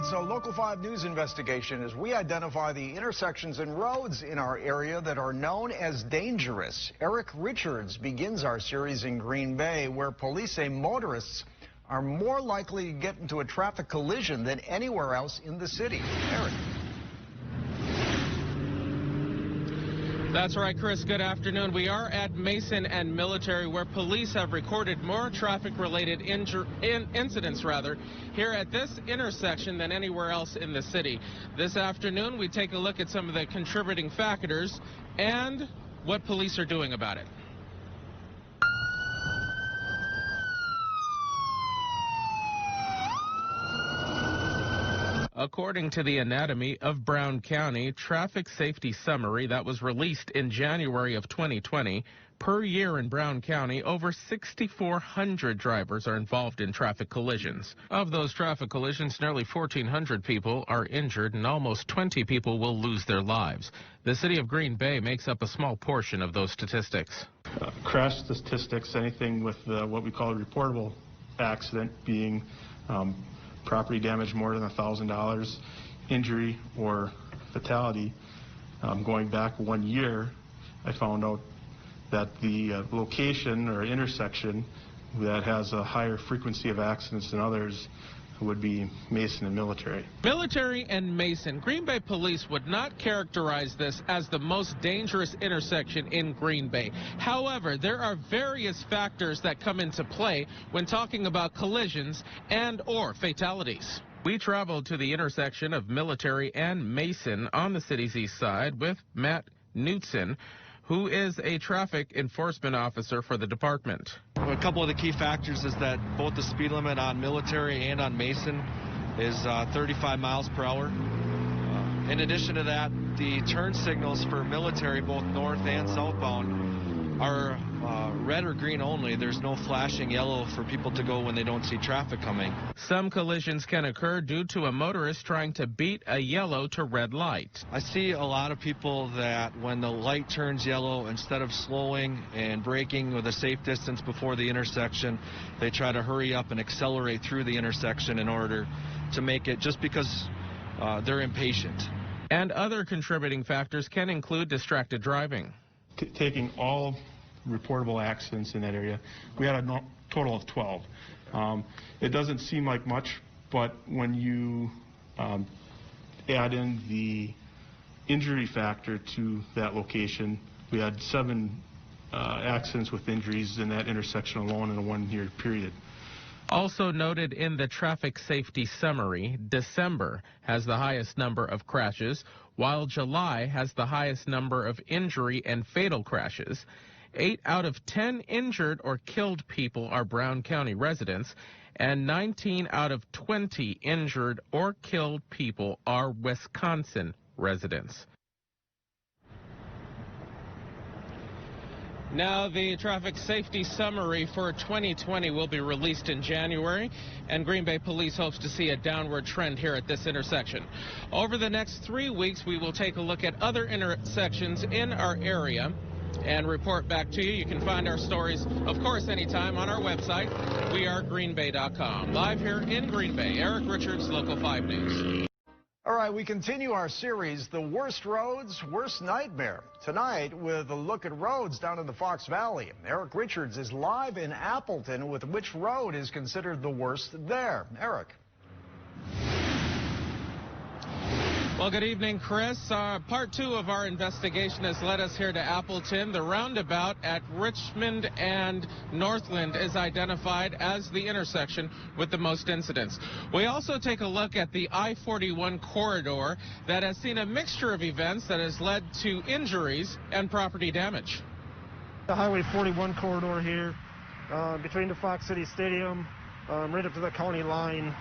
It's a Local 5 News investigation as we identify the intersections and roads in our area that are known as dangerous. Eric Richards begins our series in Green Bay, where police say motorists are more likely to get into a traffic collision than anywhere else in the city. Eric. That's right, Chris. Good afternoon. We are at Mason and Military, where police have recorded more traffic-related incidents here at this intersection than anywhere else in the city. This afternoon, we take a look at some of the contributing factors and what police are doing about it. According to the Anatomy of Brown County Traffic Safety Summary that was released in January of 2020, per year in Brown County, over 6,400 drivers are involved in traffic collisions. Of those traffic collisions, nearly 1,400 people are injured and almost 20 people will lose their lives. The city of Green Bay makes up a small portion of those statistics. Crash statistics, anything with what we call a reportable accident being property damage more than $1,000, injury or fatality. Going back 1 year, I found out that the location or intersection that has a higher frequency of accidents than others would be Mason and Military. Military and Mason. Green Bay police would not characterize this as the most dangerous intersection in Green Bay. However, there are various factors that come into play when talking about collisions and or fatalities. We traveled to the intersection of Military and Mason on the city's east side with Matt Knutson, who is a traffic enforcement officer for the department. A couple of the key factors is that both the speed limit on Military and on Mason is 35 miles per hour. In addition to that, the turn signals for Military, both north and southbound, are red or green only. There's no flashing yellow for people to go when they don't see traffic coming. Some collisions can occur due to a motorist trying to beat a yellow to red light. I see a lot of people that when the light turns yellow, instead of slowing and braking with a safe distance before the intersection, they try to hurry up and accelerate through the intersection in order to make it, just because they're impatient. And other contributing factors can include distracted driving. Taking all reportable accidents in that area, we had a total of 12. It doesn't seem like much, but when you add in the injury factor to that location, we had 7 accidents with injuries in that intersection alone in a 1-year period. Also noted in the traffic safety summary, December has the highest number of crashes, while July has the highest number of injury and fatal crashes. 8 out of 10 injured or killed people are Brown County residents, and 19 out of 20 injured or killed people are Wisconsin residents. Now, the traffic safety summary for 2020 will be released in January, and Green Bay Police hopes to see a downward trend here at this intersection. Over the next 3 weeks, we will take a look at other intersections in our area and report back to you. You can find our stories, of course, anytime on our website, wearegreenbay.com. Live here in Green Bay, Eric Richards, Local 5 News. All right, we continue our series, The Worst Roads, Worst Nightmare. Tonight, with a look at roads down in the Fox Valley. Eric Richards is live in Appleton with which road is considered the worst there. Eric. Well, good evening, Chris. Part 2 of our investigation has led us here to Appleton. The roundabout at Richmond and Northland is identified as the intersection with the most incidents. We also take a look at the I-41 corridor that has seen a mixture of events that has led to injuries and property damage. The Highway 41 corridor here, between the Fox City Stadium, right up to the county line.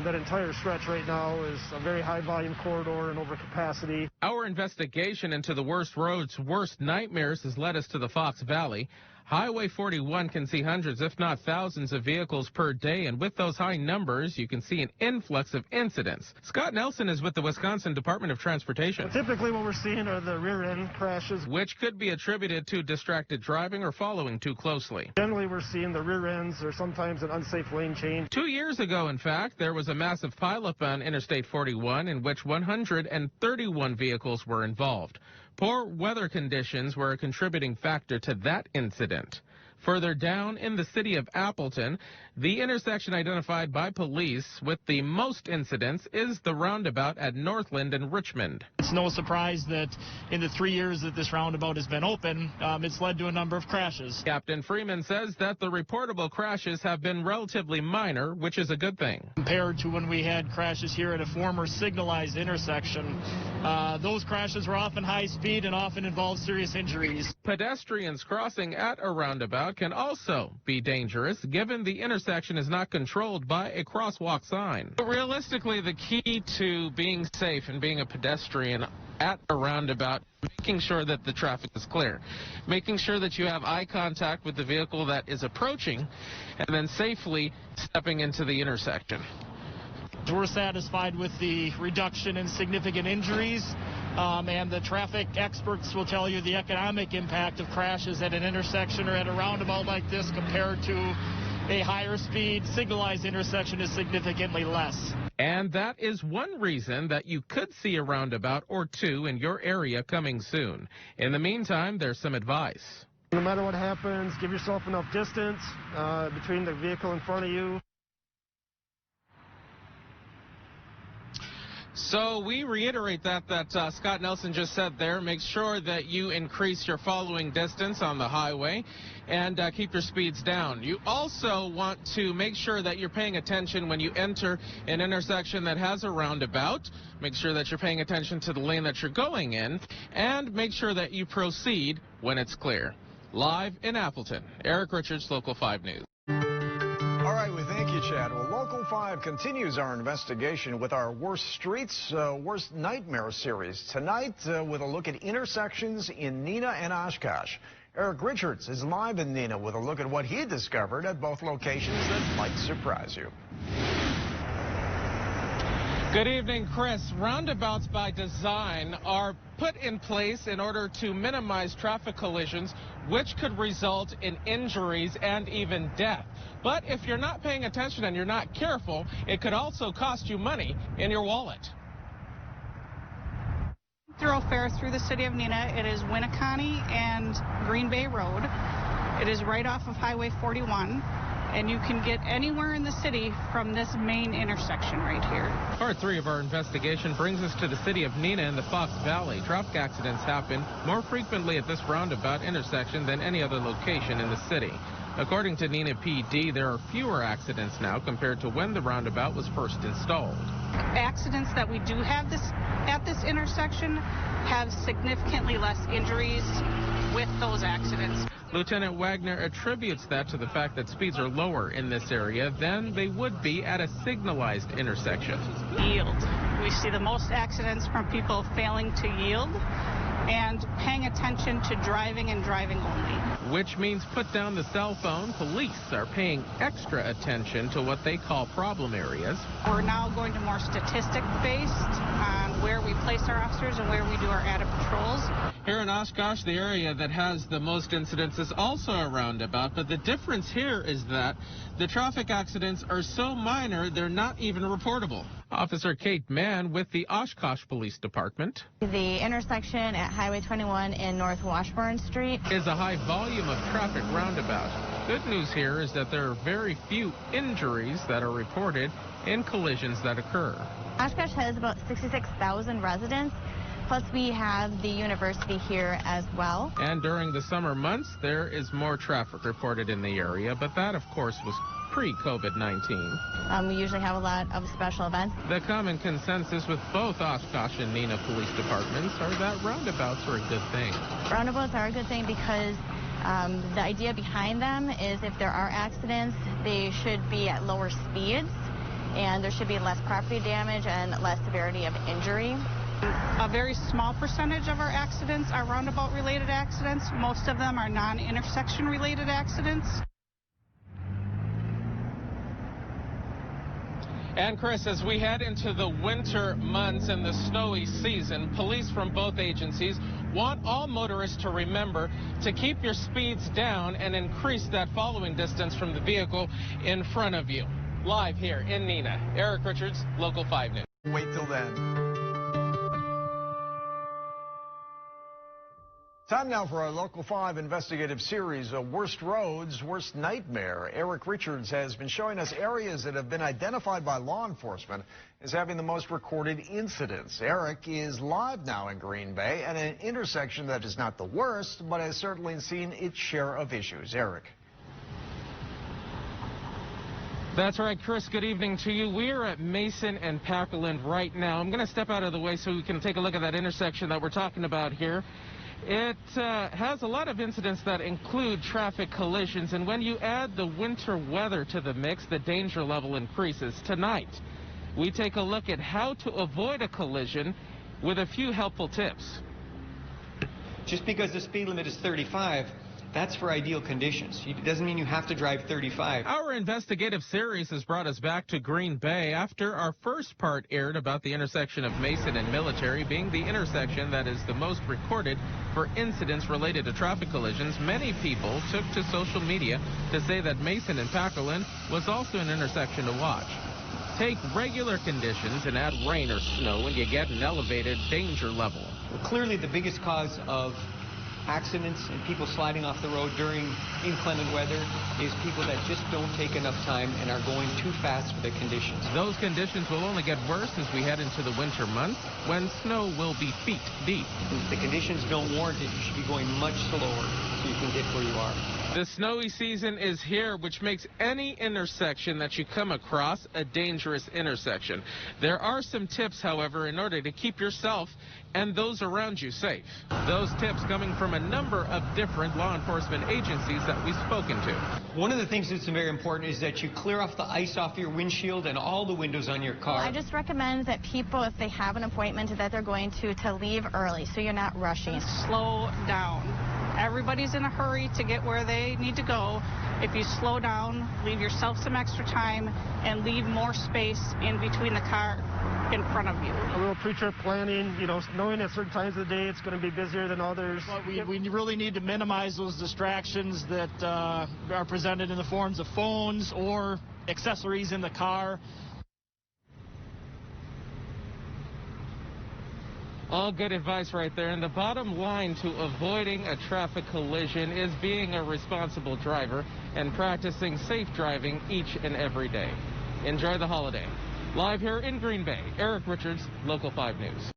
That entire stretch right now is a very high volume corridor and over capacity. Our investigation into the worst roads, worst nightmares has led us to the Fox Valley. Highway 41 can see hundreds, if not thousands, of vehicles per day, and with those high numbers, you can see an influx of incidents. Scott Nelson is with the Wisconsin Department of Transportation. Well, typically what we're seeing are the rear-end crashes, which could be attributed to distracted driving or following too closely. Generally, we're seeing the rear ends or sometimes an unsafe lane change. 2 years ago, in fact, there was a massive pileup on Interstate 41 in which 131 vehicles were involved. Poor weather conditions were a contributing factor to that incident. Further down in the city of Appleton, the intersection identified by police with the most incidents is the roundabout at Northland and Richmond. It's no surprise that in the 3 years that this roundabout has been open, it's led to a number of crashes. Captain Freeman says that the reportable crashes have been relatively minor, which is a good thing. Compared to when we had crashes here at a former signalized intersection, those crashes were often high speed and often involved serious injuries. Pedestrians crossing at a roundabout can also be dangerous, given the intersection is not controlled by a crosswalk sign. But realistically, the key to being safe and being a pedestrian at a roundabout, making sure that the traffic is clear, making sure that you have eye contact with the vehicle that is approaching, and then safely stepping into the intersection. We're satisfied with the reduction in significant injuries, and the traffic experts will tell you the economic impact of crashes at an intersection or at a roundabout like this compared to a higher speed signalized intersection is significantly less. And that is one reason that you could see a roundabout or two in your area coming soon. In the meantime, there's some advice. No matter what happens, give yourself enough distance between the vehicle in front of you. So we reiterate that Scott Nelson just said there. Make sure that you increase your following distance on the highway and keep your speeds down. You also want to make sure that you're paying attention when you enter an intersection that has a roundabout. Make sure that you're paying attention to the lane that you're going in, and make sure that you proceed when it's clear. Live in Appleton, Eric Richards, Local 5 News. All right, we thank you, Chad. Well, Local 5 continues our investigation with our Worst Streets, Worst Nightmare series. Tonight, with a look at intersections in Neenah and Oshkosh. Eric Richards is live in Neenah with a look at what he discovered at both locations that might surprise you. Good evening, Chris. Roundabouts by design are put in place in order to minimize traffic collisions, which could result in injuries and even death. But if you're not paying attention and you're not careful, it could also cost you money in your wallet. Thoroughfare through the city of Neenah. It is Winneconne and Green Bay Road. It is right off of Highway 41. And you can get anywhere in the city from this main intersection right here. Part 3 of our investigation brings us to the city of Neenah in the Fox Valley. Traffic accidents happen more frequently at this roundabout intersection than any other location in the city. According to Neenah PD, there are fewer accidents now compared to when the roundabout was first installed. Accidents that we do have at this intersection have significantly less injuries with those accidents. Lieutenant Wagner attributes that to the fact that speeds are lower in this area than they would be at a signalized intersection. Yield. We see the most accidents from people failing to yield and paying attention to driving and driving only. Which means put down the cell phone. Police are paying extra attention to what they call problem areas. We're now going to more statistic-based on where we place our officers and where we do our added patrols. Here in Oshkosh, the area that has the most incidents is also a roundabout, but the difference here is that the traffic accidents are so minor, they're not even reportable. Officer Kate Mann with the Oshkosh Police Department. The intersection at Highway 21 in North Washburn Street is a high volume of traffic roundabout. Good news here is that there are very few injuries that are reported in collisions that occur. Oshkosh has about 66,000 residents. Plus, we have the university here as well. And during the summer months, there is more traffic reported in the area, but that, of course, was pre-COVID-19. We usually have a lot of special events. The common consensus with both Oshkosh and Neenah police departments are that roundabouts are a good thing. Roundabouts are a good thing because the idea behind them is if there are accidents, they should be at lower speeds, and there should be less property damage and less severity of injury. A very small percentage of our accidents are roundabout-related accidents. Most of them are non-intersection-related accidents. And Chris, as we head into the winter months and the snowy season, police from both agencies want all motorists to remember to keep your speeds down and increase that following distance from the vehicle in front of you. Live here in Neenah, Eric Richards, Local 5 News. Wait till then. Time now for our Local 5 investigative series, Worst Roads, Worst Nightmare. Eric Richards has been showing us areas that have been identified by law enforcement as having the most recorded incidents. Eric is live now in Green Bay at an intersection that is not the worst, but has certainly seen its share of issues. Eric. That's right, Chris. Good evening to you. We are at Mason and Packerland right now. I'm going to step out of the way so we can take a look at that intersection that we're talking about here. It has a lot of incidents that include traffic collisions, and when you add the winter weather to the mix, the danger level increases. Tonight, we take a look at how to avoid a collision with a few helpful tips. Just because the speed limit is 35, that's for ideal conditions. It doesn't mean you have to drive 35. Our investigative series has brought us back to Green Bay after our first part aired about the intersection of Mason and Military being the intersection that is the most recorded for incidents related to traffic collisions. Many people took to social media to say that Mason and Packerland was also an intersection to watch. Take regular conditions and add rain or snow and you get an elevated danger level. Clearly the biggest cause of accidents and people sliding off the road during inclement weather is people that just don't take enough time and are going too fast for the conditions. Those conditions will only get worse as we head into the winter months when snow will be feet deep. If the conditions don't warrant it, you should be going much slower so you can get where you are. The snowy season is here, which makes any intersection that you come across a dangerous intersection. There are some tips, however, in order to keep yourself and those around you safe. Those tips coming from a number of different law enforcement agencies that we've spoken to. One of the things that's very important is that you clear off the ice off your windshield and all the windows on your car. I just recommend that people, if they have an appointment that they're going to leave early so you're not rushing. Slow down. Everybody's in a hurry to get where they need to go. If you slow down, leave yourself some extra time, and leave more space in between the car in front of you. A little pre-trip planning, knowing at certain times of the day it's going to be busier than others. But we really need to minimize those distractions that are presented in the forms of phones or accessories in the car. All good advice right there. And the bottom line to avoiding a traffic collision is being a responsible driver and practicing safe driving each and every day. Enjoy the holiday. Live here in Green Bay, Eric Richards, Local 5 News.